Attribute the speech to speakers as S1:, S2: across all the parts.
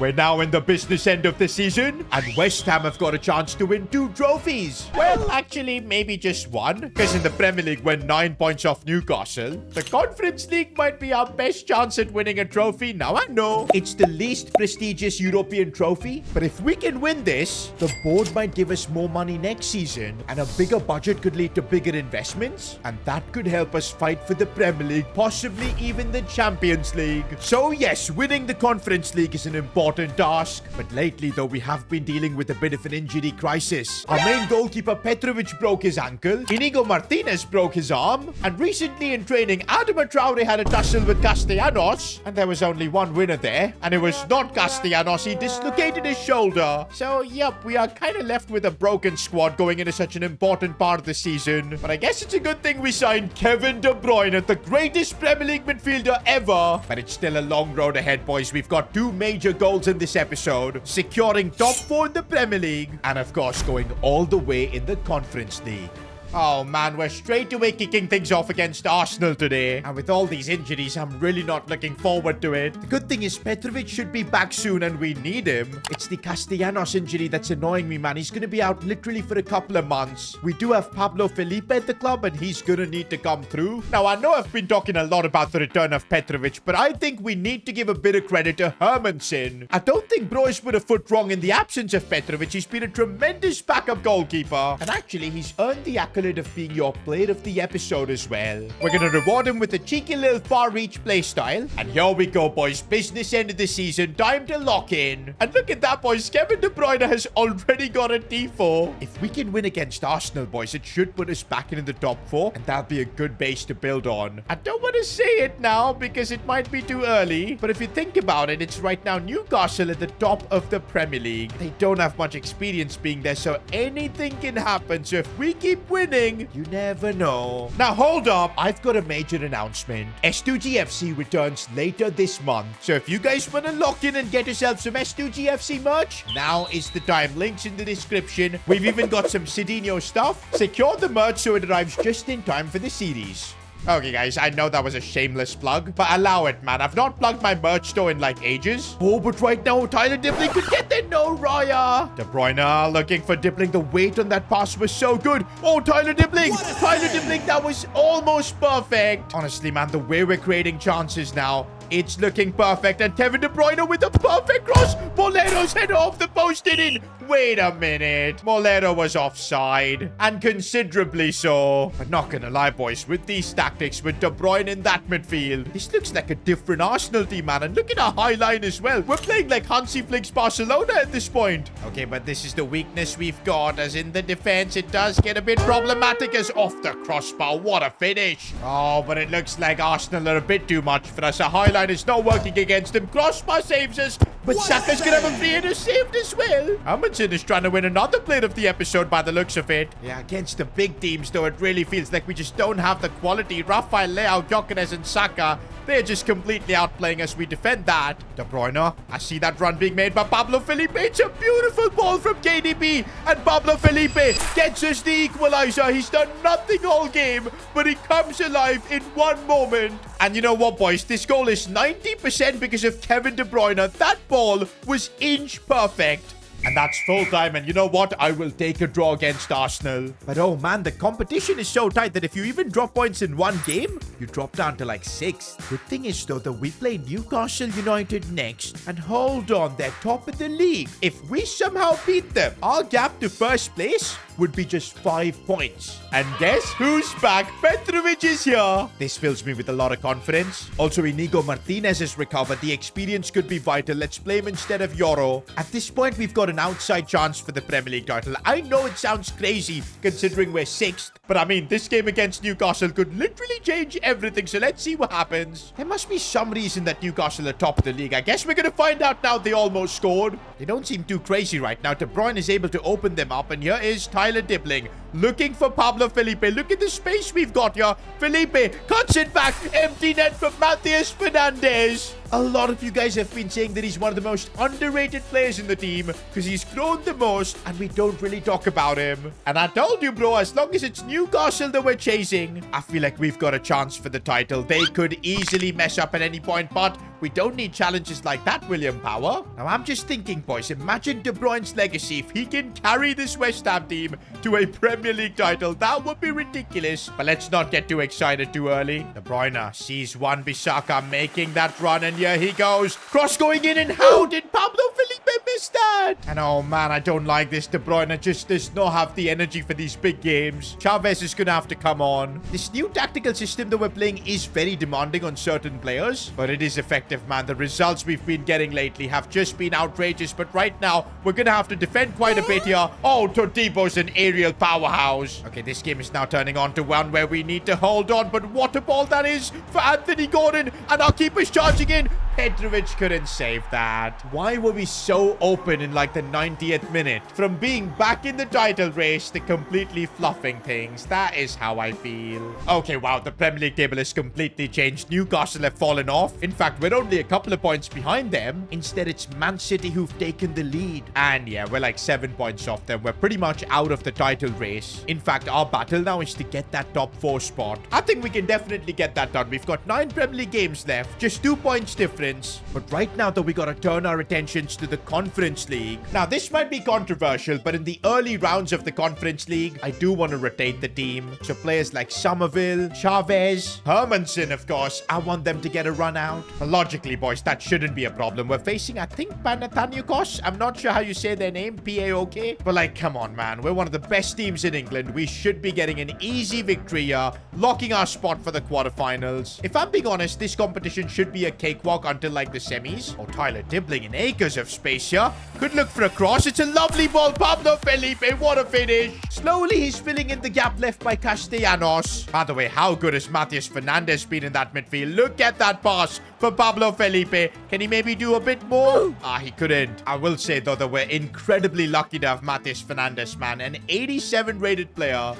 S1: We're now in the business end of the season, and West Ham have got a chance to win 2 trophies. Well, actually, maybe just 1, because in the Premier League, we're 9 points off Newcastle. The Conference League might be our best chance at winning a trophy. Now, I know it's the least prestigious European trophy, but if we can win this, the board might give us more money next season, and a bigger budget could lead to bigger investments, and that could help us fight for the Premier League, possibly even the Champions League. So yes, winning the Conference League is an important task, but lately though we have been dealing with a bit of an injury crisis. Our main goalkeeper Petrovic broke his ankle, Inigo Martinez broke his arm, and recently in training Adama Traore had a tussle with Castellanos, and there was only one winner there, and it was not Castellanos. He dislocated his shoulder. So yep, we are kind of left with a broken squad going into such an important part of the season, but I guess it's a good thing we signed Kevin De Bruyne, the greatest Premier League midfielder ever. But it's still a long road ahead, boys. We've got 2 major goals in this episode: securing top 4 in the Premier League, and of course going all the way in the Conference League. Oh man, we're straight away kicking things off against Arsenal today. And with all these injuries, I'm really not looking forward to it. The good thing is Petrovic should be back soon and we need him. It's the Castellanos injury that's annoying me, man. He's going to be out literally for a couple of months. We do have Pablo Felipe at the club and he's going to need to come through. Now, I know I've been talking a lot about the return of Petrovic, but I think we need to give a bit of credit to Hermansen. I don't think Bro has put a foot wrong in the absence of Petrovic. He's been a tremendous backup goalkeeper. And actually, he's earned the accolade of being your player of the episode as well. We're going to reward him with a cheeky little far reach playstyle. And here we go, boys. Business end of the season. Time to lock in. And look at that, boys. Kevin De Bruyne has already got a T4. If we can win against Arsenal, boys, it should put us back into the top 4. And that'll be a good base to build on. I don't want to say it now because it might be too early. But if you think about it, it's right now Newcastle at the top of the Premier League. They don't have much experience being there, so anything can happen. So if we keep winning, you never know. Now, hold up. I've got a major announcement. S2GFC returns later this month. So if you guys want to lock in and get yourself some S2GFC merch, now is the time. Links in the description. We've even got some Cedinho stuff. Secure the merch so it arrives just in time for the series. Okay, guys, I know that was a shameless plug, but allow it, man. I've not plugged my merch store in, like, ages. Oh, but right now, Tyler Dibbling could get there. No, Raya. De Bruyne looking for Dibbling. The weight on that pass was so good. Oh, Tyler Dibbling. Tyler Dibbling, that was almost perfect. Honestly, man, the way we're creating chances now, it's looking perfect. And Kevin De Bruyne with a perfect cross. Molero's head off the post and in. Wait a minute. Molero was offside. And considerably so. But not gonna lie, boys. With these tactics, with De Bruyne in that midfield, this looks like a different Arsenal team, man. And look at our high line as well. We're playing like Hansi Flick's Barcelona at this point. Okay, but this is the weakness we've got. As in the defense, it does get a bit problematic as off the crossbar. What a finish. Oh, but it looks like Arsenal are a bit too much for us. A high line is not working against him. Crossbar saves us. But Saka's gonna have a free header saved as well. Amundsen is trying to win another player of the episode by the looks of it. Yeah, against the big teams, though, it really feels like we just don't have the quality. Rafael Leao, Gyökeres, and Saka, they're just completely outplaying us. We defend that. De Bruyne, I see that run being made by Pablo Felipe. It's a beautiful ball from KDB. And Pablo Felipe gets us the equalizer. He's done nothing all game, but he comes alive in one moment. And you know what, boys? This goal is 90% because of Kevin De Bruyne. That ball was inch perfect. And that's full time. And you know what? I will take a draw against Arsenal. But oh man, the competition is so tight that if you even drop points in one game, you drop down to like 6th. Good thing is though that we play Newcastle United next. And hold on, they're top of the league. If we somehow beat them, our gap to first place would be just 5 points. And guess who's back? Petrovic is here. This fills me with a lot of confidence. Also, Inigo Martinez has recovered. The experience could be vital. Let's play him instead of Yoro. At this point, we've got an outside chance for the Premier League title. I know it sounds crazy considering we're 6th, but I mean, this game against Newcastle could literally change everything, so let's see what happens. There must be some reason that Newcastle are top of the league. I guess we're gonna find out now. They almost scored. They don't seem too crazy right now. De Bruyne is able to open them up, and here is Tyler Dibbling looking for Pablo Felipe. Look at the space we've got here. Felipe cuts it back. Empty net for Matheus Fernandes. A lot of you guys have been saying that he's one of the most underrated players in the team because he's grown the most and we don't really talk about him. And I told you, bro, as long as it's Newcastle that we're chasing, I feel like we've got a chance for the title. They could easily mess up at any point, but We don't need challenges like that, William Power. Now, I'm just thinking, boys, imagine De Bruyne's legacy. If he can carry this West Ham team to a Premier League title, that would be ridiculous. But let's not get too excited too early. De Bruyne sees Wan-Bissaka making that run, and here he goes. Cross going in, and how did Pablo Felipe miss that? And oh man, I don't like this. De Bruyne just does not have the energy for these big games. Chavez is gonna have to come on. This new tactical system that we're playing is very demanding on certain players, but it is effective, man. The results we've been getting lately have just been outrageous, but right now we're gonna have to defend quite a bit here. Oh, Todibo's an aerial powerhouse. Okay, this game is now turning on to one where we need to hold on, but what a ball that is for Anthony Gordon, and our keeper's charging in. Petrovic couldn't save that. Why were we so open in like the 90th minute? From being back in the title race to completely fluffing things. That is how I feel. Okay, wow, the Premier League table has completely changed. Newcastle have fallen off. In fact, we're only a couple of points behind them. Instead, it's Man City who've taken the lead. And yeah, we're like 7 points off them. We're pretty much out of the title race. In fact, our battle now is to get that top 4 spot. I think we can definitely get that done. We've got 9 Premier League games left. Just 2 points difference. But right now, though, we gotta turn our attentions to the Conference League. Now, this might be controversial, but in the early rounds of the Conference League, I do want to rotate the team. So players like Somerville, Chavez, Hermanson, of course, I want them to get a run out. But logically, boys, that shouldn't be a problem. We're facing, I think, Panathinaikos. I'm not sure how you say their name, P-A-O-K. But like, come on, man. We're one of the best teams in England. We should be getting an easy victory here, locking our spot for the quarterfinals. If I'm being honest, this competition should be a cakewalk until like the semis. Oh, Tyler Dibbling in acres of space here. Could look for a cross. It's a lovely ball. Pablo Felipe, what a finish. Slowly, he's filling in the gap left by Castellanos. By the way, how good has Matheus Fernandes been in that midfield? Look at that pass for Pablo Felipe. Can he maybe do a bit more? He couldn't. I will say, though, that we're incredibly lucky to have Matheus Fernandes, man. An 87 rated player.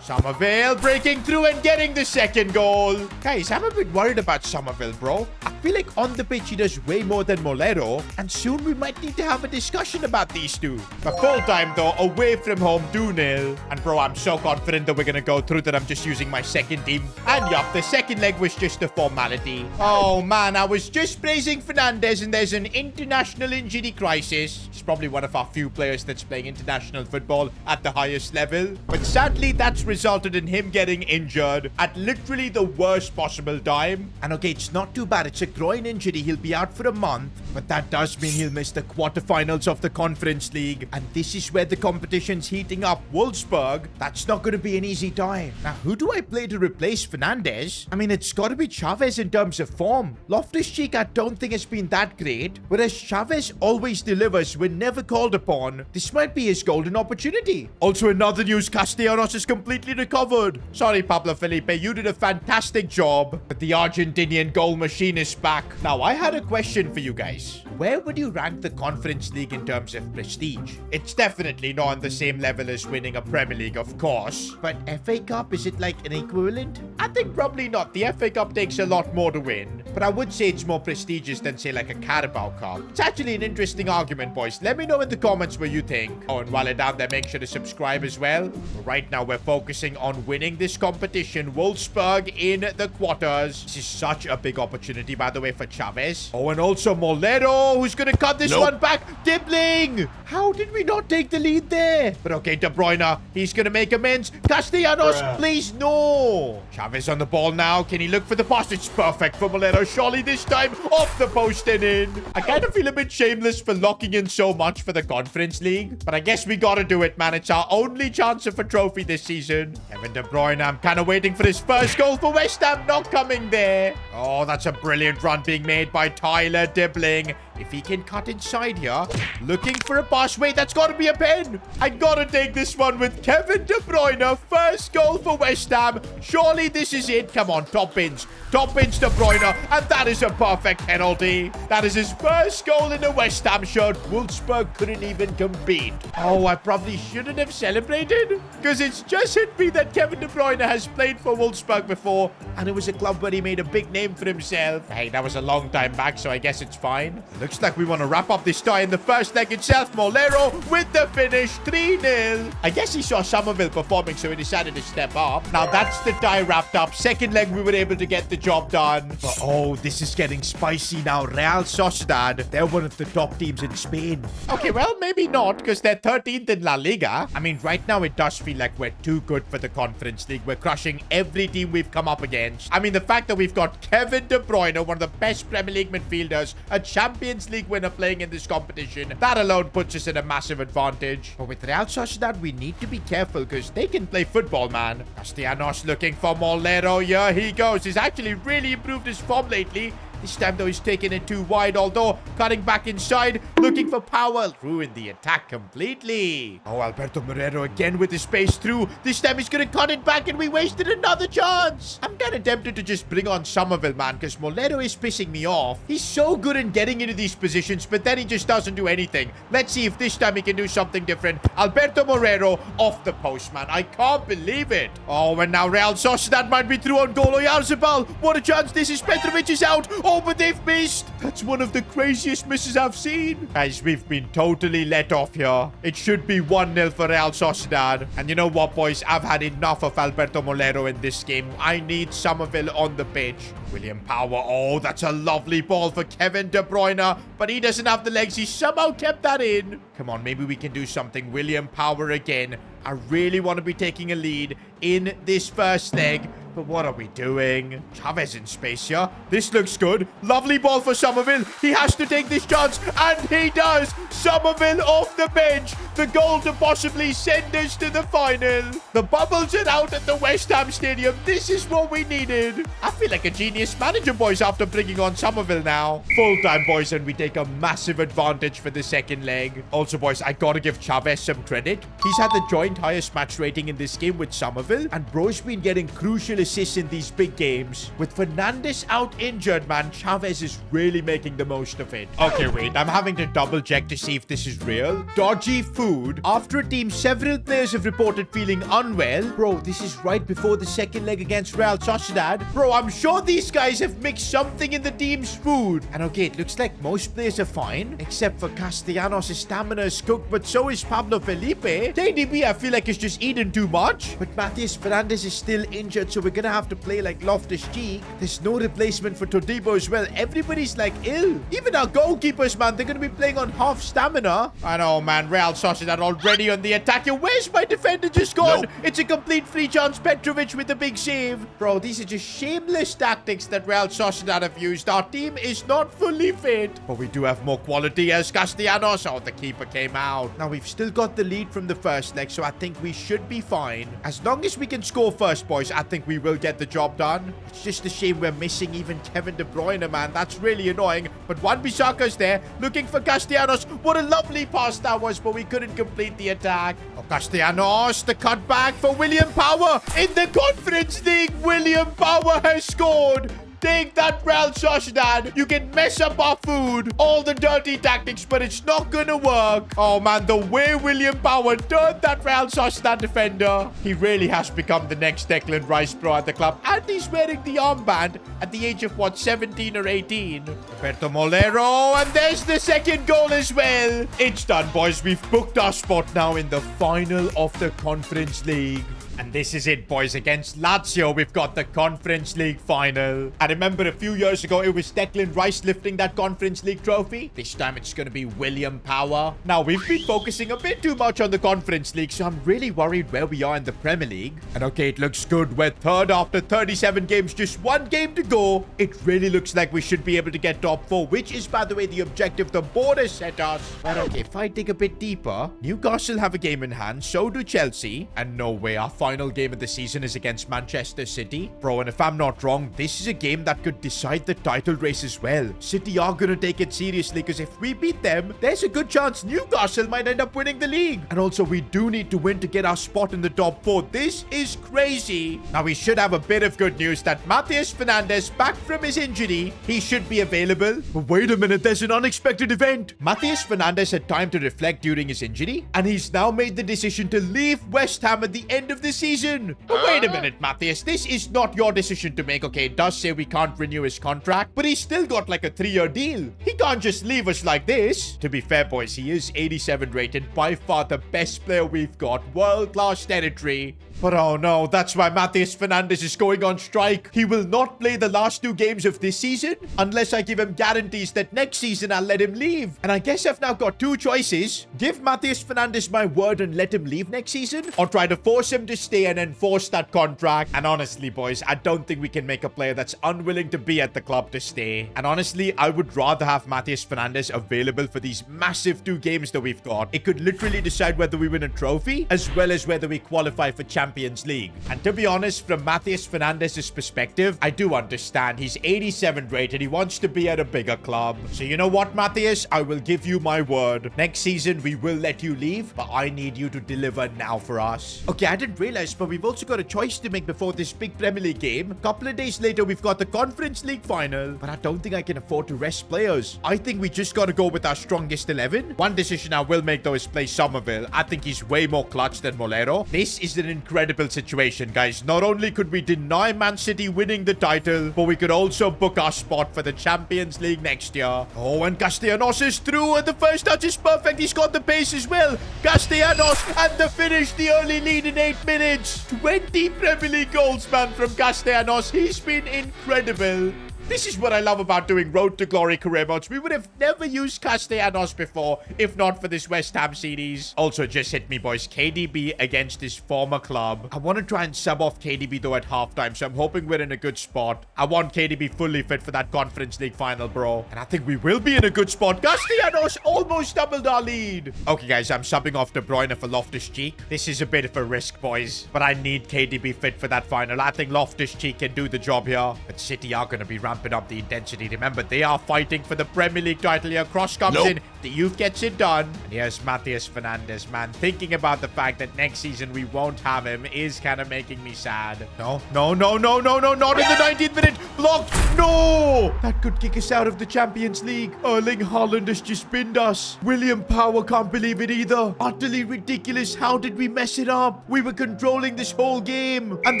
S1: Somerville breaking through and getting the second goal. Guys, I'm a bit worried about Somerville, bro. I feel like on the pitch he does way more than Molero, and soon we might need to have a discussion about these two. But full time though, away from home, 2-0. And bro, I'm so confident that we're gonna go through that I'm just using my second team. And yup, the second leg was just a formality. Oh man, I was just praising Fernandes and there's an international injury crisis. He's probably one of our few players that's playing international football at the highest level. But sadly, that's resulted in him getting injured at literally the worst possible time. And okay, it's not too bad. It's a groin injury. He'll be out for a month, but that does mean he'll miss the quarterfinals of the Conference League. And this is where the competition's heating up. Wolfsburg, that's not going to be an easy time. Now, who do I play to replace Fernandes? I mean, it's got to be Chavez in terms of form. Loftus-Cheek, I don't think has been that great, whereas Chavez always delivers when never called upon. This might be his golden opportunity. Also, in other news, Castellanos is completely recovered. Sorry, Pablo Felipe, you did a fantastic job, but the Argentinian goal machine is back. Now, I had a question for you guys. Where would you rank the Conference League in terms of prestige? It's definitely not on the same level as winning a Premier League, of course, but FA Cup, is it like an equivalent? I think probably not. The FA Cup takes a lot more to win, but I would say it's more prestigious than, say, like a Carabao Cup. It's actually an interesting argument, boys. Let me know in the comments what you think. Oh, and while you're down there, make sure to subscribe as well. Right now, we're focusing on winning this competition. Wolfsburg in the quarters. This is such a big opportunity, by the way, for Chavez. Oh, and also Molero, who's going to cut this one back. Dibbling! How did we not take the lead there? But okay, De Bruyne, he's going to make amends. Castellanos, please, no. Chavez on the ball now. Can he look for the pass? It's perfect for Molero. Surely this time off the post and in. I kind of feel a bit shameless for locking in so much for the Conference League, but I guess we got to do it, man. It's our only chance of a trophy this season. Kevin De Bruyne, I'm kind of waiting for his first goal for West Ham. Not coming there. Oh, that's a brilliant run being made by Tyler Dibbling. If he can cut inside here, looking for a pass. Wait, that's got to be a pen. I got to take this one with Kevin De Bruyne. First goal for West Ham. Surely this is it. Come on, top bins. Top bins De Bruyne. And that is a perfect penalty. That is his first goal in a West Ham shirt. Wolfsburg couldn't even compete. Oh, I probably shouldn't have celebrated, because it's just hit me that Kevin De Bruyne has played for Wolfsburg before, and it was a club where he made a big name for himself. Hey, that was a long time back, so I guess it's fine. looks like we want to wrap up this tie in the first leg itself. Molero with the finish, 3-0. I guess he saw Somerville performing, so he decided to step up. Now that's the tie wrapped up. Second leg, we were able to get the job done. But oh, this is getting spicy now. Real Sociedad, they're one of the top teams in Spain. Okay, well, maybe not, because they're 13th in La Liga. I mean, right now it does feel like we're too good for the Conference League. We're crushing every team we've come up against. I mean, the fact that we've got Kevin De Bruyne, one of the best Premier League midfielders, a Champions League winner playing in this competition, that alone puts us in a massive advantage. But with Real Sociedad, we need to be careful because they can play football, man. Castellanos looking for Molero. Here he goes. He's actually really improved his form lately. This time, though, he's taking it too wide, although cutting back inside, looking for power. Ruined the attack completely. Oh, Alberto Moreno again with his space through. This time, he's going to cut it back, and we wasted another chance. I'm kind of tempted to just bring on Somerville, man, because Molero is pissing me off. He's so good in getting into these positions, but then he just doesn't do anything. Let's see if this time he can do something different. Alberto Moreno off the post, man. I can't believe it. Oh, and now Real Sociedad might be through on goal. Oyarzabal, what a chance. This is Petrovic is out. Oh, but they've missed. That's one of the craziest misses I've seen. Guys, we've been totally let off here. It should be 1-0 for Real Sociedad. And you know what, boys? I've had enough of Alberto Molero in this game. I need Somerville on the pitch. William Power. Oh, that's a lovely ball for Kevin De Bruyne. But he doesn't have the legs. He somehow kept that in. Come on, maybe we can do something. William Power again. I really want to be taking a lead in this first leg. But what are we doing? Chavez in space here. This looks good. Lovely ball for Somerville. He has to take this chance. And he does. Somerville off the bench. The goal to possibly send us to the final. The bubbles are out at the West Ham Stadium. This is what we needed. I feel like a genius manager, boys, after bringing on Somerville now. Full time, boys, and we take a massive advantage for the second leg. Also, boys, I gotta give Chavez some credit. He's had the joint highest match rating in this game with Somerville. And bro's been getting crucial assists in these big games. With Fernandes out injured, man, Chavez is really making the most of it. Okay, wait, I'm having to double check to see if this is real. Dodgy food. After a team, several players have reported feeling unwell. Bro, this is right before the second leg against Real Sociedad. Bro, I'm sure these guys have mixed something in the team's food. And okay, it looks like most players are fine, except for Castellanos' stamina is cooked, but so is Pablo Felipe. KDB, I feel like he's just eaten too much. But Matthias Fernandes is still injured, so we're gonna have to play like Loftus-Cheek. There's no replacement for Todibo as well. Everybody's like ill. Even our goalkeepers, man, they're gonna be playing on half stamina. I know, man. Real Sociedad already on the attack. Where's my defender just gone? Nope. It's a complete free chance. Petrovic with the big save. Bro, these are just shameless tactics that Real Sociedad have used. Our team is not fully fit. But we do have more quality as Castellanos. Oh, the keeper came out. Now, we've still got the lead from the first leg, so I think we should be fine. As long as we can score first, boys, I think we will get the job done. It's just a shame we're missing even Kevin De Bruyne, man. That's really annoying. But Wan-Bissaka's there, looking for Castellanos. What a lovely pass that was, but we couldn't complete the attack. Oh, Castellanos, the cutback for William Power. In the Conference League, William Power has scored. Take that, Real Sociedad. You can mess up our food, all the dirty tactics, but it's not gonna work. Oh, man, the way William Power turned that Real Sociedad defender. He really has become the next Declan Rice pro at the club. And he's wearing the armband at the age of, what, 17 or 18? Roberto Molero, and there's the second goal as well. It's done, boys. We've booked our spot now in the final of the Conference League. And this is it, boys. Against Lazio, we've got the Conference League final. I remember a few years ago, it was Declan Rice lifting that Conference League trophy. This time, it's going to be William Power. Now, we've been focusing a bit too much on the Conference League, so I'm really worried where we are in the Premier League. And okay, it looks good. We're third after 37 games, just one game to go. It really looks like we should be able to get top 4, which is, by the way, the objective the board has set us. But okay, if I dig a bit deeper, Newcastle have a game in hand, so do Chelsea. And no way, our final game of the season is against Manchester City. Bro, and if I'm not wrong, this is a game that could decide the title race as well. City are going to take it seriously because if we beat them, there's a good chance Newcastle might end up winning the league. And also, we do need to win to get our spot in the top 4. This is crazy. Now, we should have a bit of good news that Matheus Fernandes, back from his injury, he should be available. But wait a minute, there's an unexpected event. Matheus Fernandes had time to reflect during his injury, and he's now made the decision to leave West Ham at the end of the season. But wait a minute, Matthias. This is not your decision to make. Okay, it does say we can't renew his contract, but he's still got like a 3-year deal. He can't just leave us like this. To be fair, boys, he is 87 rated, by far the best player we've got, world-class territory. But oh no, that's why Matheus Fernandes is going on strike. He will not play the last 2 games of this season unless I give him guarantees that next season I'll let him leave. And I guess I've now got 2 choices. Give Matheus Fernandes my word and let him leave next season, or try to force him to stay and enforce that contract. And honestly, boys, I don't think we can make a player that's unwilling to be at the club to stay. And honestly, I would rather have Matheus Fernandes available for these massive 2 games that we've got. It could literally decide whether we win a trophy as well as whether we qualify for Champions League. And to be honest, from Matheus Fernandes' perspective, I do understand. He's 87 rated. He wants to be at a bigger club. So you know what, Matheus? I will give you my word. Next season, we will let you leave, but I need you to deliver now for us. Okay, I didn't realize, but we've also got a choice to make before this big Premier League game. A couple of days later, we've got the Conference League final, but I don't think I can afford to rest players. I think we just got to go with our strongest 11. One decision I will make, though, is play Somerville. I think he's way more clutch than Molero. This is an incredible situation, guys. Not only could we deny Man City winning the title, but we could also book our spot for the Champions League next year. Oh, and Castellanos is through, and the first touch is perfect. He's got the pace as well. Castellanos, and the finish, the early lead in 8 minutes. 20 Premier League goals, man, from Castellanos. He's been incredible. This is what I love about doing Road to Glory career modes. We would have never used Castellanos before if not for this West Ham series. Also, just hit me, boys. KDB against his former club. I want to try and sub off KDB, though, at halftime, so I'm hoping we're in a good spot. I want KDB fully fit for that Conference League final, bro. And I think we will be in a good spot. Castellanos almost doubled our lead. Okay, guys, I'm subbing off De Bruyne for Loftus-Cheek. This is a bit of a risk, boys, but I need KDB fit for that final. I think Loftus-Cheek can do the job here, but City are going to be ramping up the intensity. Remember, they are fighting for the Premier League title here. Cross comes in. The youth gets it done. And here's Matheus Fernandes, man. Thinking about the fact that next season we won't have him is kind of making me sad. No, no, no, no, no, no, not in the 19th minute. Blocked. No! That could kick us out of the Champions League. Erling Haaland has just pinned us. William Power can't believe it either. Utterly ridiculous. How did we mess it up? We were controlling this whole game. And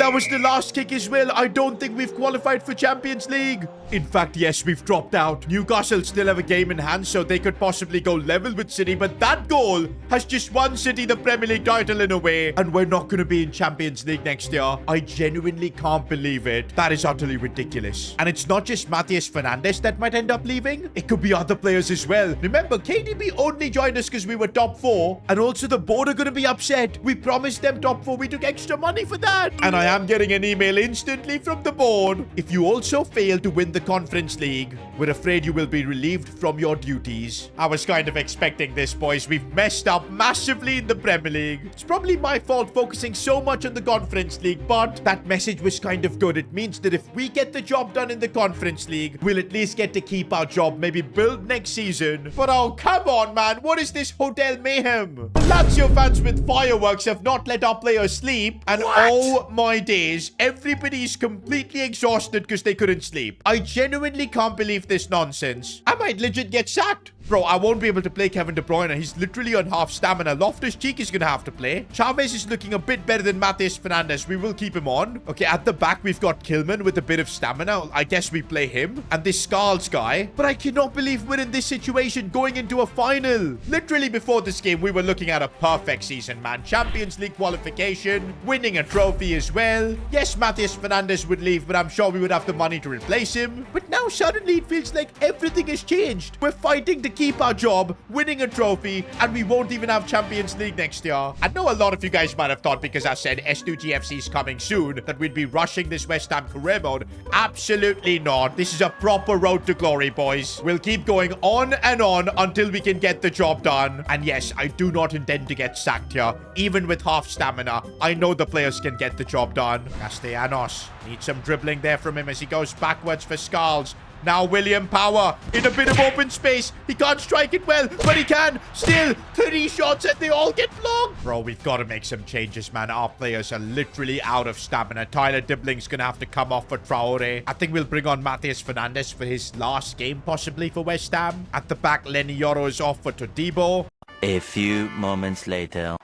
S1: that was the last kick as well. I don't think we've qualified for Champions League. In fact, yes, we've dropped out. Newcastle still have a game in hand, so they could possibly go level with City, but that goal has just won City the Premier League title in a way, and we're not going to be in Champions League next year. I genuinely can't believe it. That is utterly ridiculous. And it's not just Matheus Fernandes that might end up leaving. It could be other players as well. Remember, KDB only joined us because we were top 4, and also the board are going to be upset. We promised them top 4. We took extra money for that. And I am getting an email instantly from the board. If you also fail to win the Conference League, we're afraid you will be relieved from your duties. I was kind of expecting this, boys. We've messed up massively in the Premier League. It's probably my fault focusing so much on the Conference League, but that message was kind of good. It means that if we get the job done in the Conference League, we'll at least get to keep our job, maybe build next season. But oh, come on, man. What is this hotel mayhem? Lazio fans with fireworks have not let our players sleep, and oh my days, everybody's completely exhausted because they couldn't sleep. I genuinely can't believe this nonsense. I might legit get sacked. Bro, I won't be able to play Kevin De Bruyne. He's literally on half stamina. Loftus-Cheek is going to have to play. Chavez is looking a bit better than Matheus Fernandes. We will keep him on. Okay, at the back, we've got Kilman with a bit of stamina. I guess we play him. And this Scarles guy. But I cannot believe we're in this situation going into a final. Literally before this game, we were looking at a perfect season, man. Champions League qualification. Winning a trophy as well. Yes, Matheus Fernandes would leave, but I'm sure we would have the money to replace him. But now suddenly it feels like everything has changed. We're fighting to keep our job, winning a trophy, and we won't even have Champions League next year. I know a lot of you guys might have thought, because I said S2GFC is coming soon, that we'd be rushing this West Ham career mode. Absolutely not. This is a proper road to glory, boys. We'll keep going on and on until we can get the job done. And yes, I do not intend to get sacked here. Even with half stamina, I know the players can get the job done. Castellanos needs some dribbling there from him as he goes backwards for Scarles. Now William Power in a bit of open space. He can't strike it well, but he can. Still, 3 shots and they all get blocked. Bro, we've got to make some changes, man. Our players are literally out of stamina. Tyler Dibling's going to have to come off for Traore. I think we'll bring on Matheus Fernandes for his last game, possibly for West Ham. At the back, Lenny Yoro is off for Todibo.
S2: A few moments later.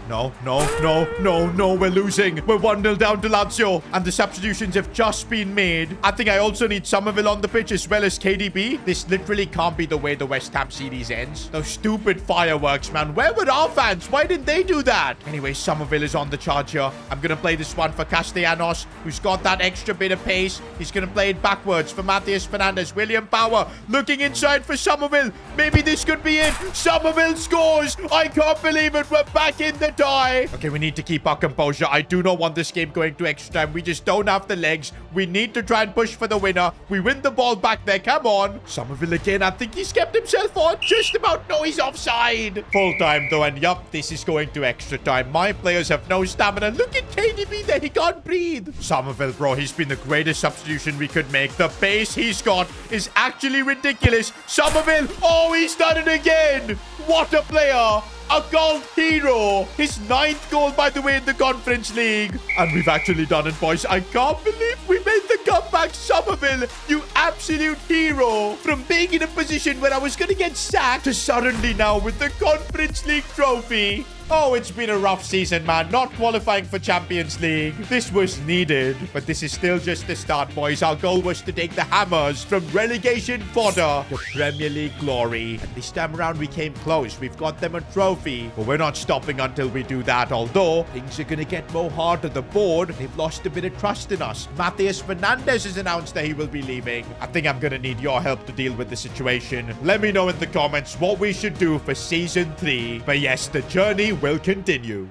S1: No, we're losing. We're 1-0 down to Lazio. And the substitutions have just been made. I think I also need Somerville on the pitch as well as KDB. This literally can't be the way the West Ham series ends. Those stupid fireworks, man. Where were our fans? Why didn't they do that? Anyway, Somerville is on the charge here. I'm going to play this one for Castellanos, who's got that extra bit of pace. He's going to play it backwards for Matthias Fernandes. William Power looking inside for Somerville. Maybe this could be it. Somerville scores. I can't believe it. We're back in the tie. Okay, we need to keep our composure. I do not want this game going to extra time. We just don't have the legs. We need to try and push for the winner. We win the ball back there. Come on. Somerville again. I think he's kept himself on. Just about. No, he's offside. Full time though. And yup, this is going to extra time. My players have no stamina. Look at KDB there. He can't breathe. Somerville, bro. He's been the greatest substitution we could make. The pace he's got is actually ridiculous. Somerville. Oh, he's done it again. What a player. A gold hero. His 9th goal, by the way, in the Conference League. And we've actually done it, boys. I can't believe we made the comeback. Somerville, you absolute hero. From being in a position where I was going to get sacked to suddenly now with the Conference League trophy. Oh, it's been a rough season, man. Not qualifying for Champions League. This was needed. But this is still just the start, boys. Our goal was to take the Hammers from relegation fodder to Premier League glory. And this time around, we came close. We've got them a trophy. But we're not stopping until we do that. Although, things are going to get more hard on the board. They've lost a bit of trust in us. Matthias Fernandes has announced that he will be leaving. I think I'm going to need your help to deal with the situation. Let me know in the comments what we should do for Season 3. But yes, the journey will continue.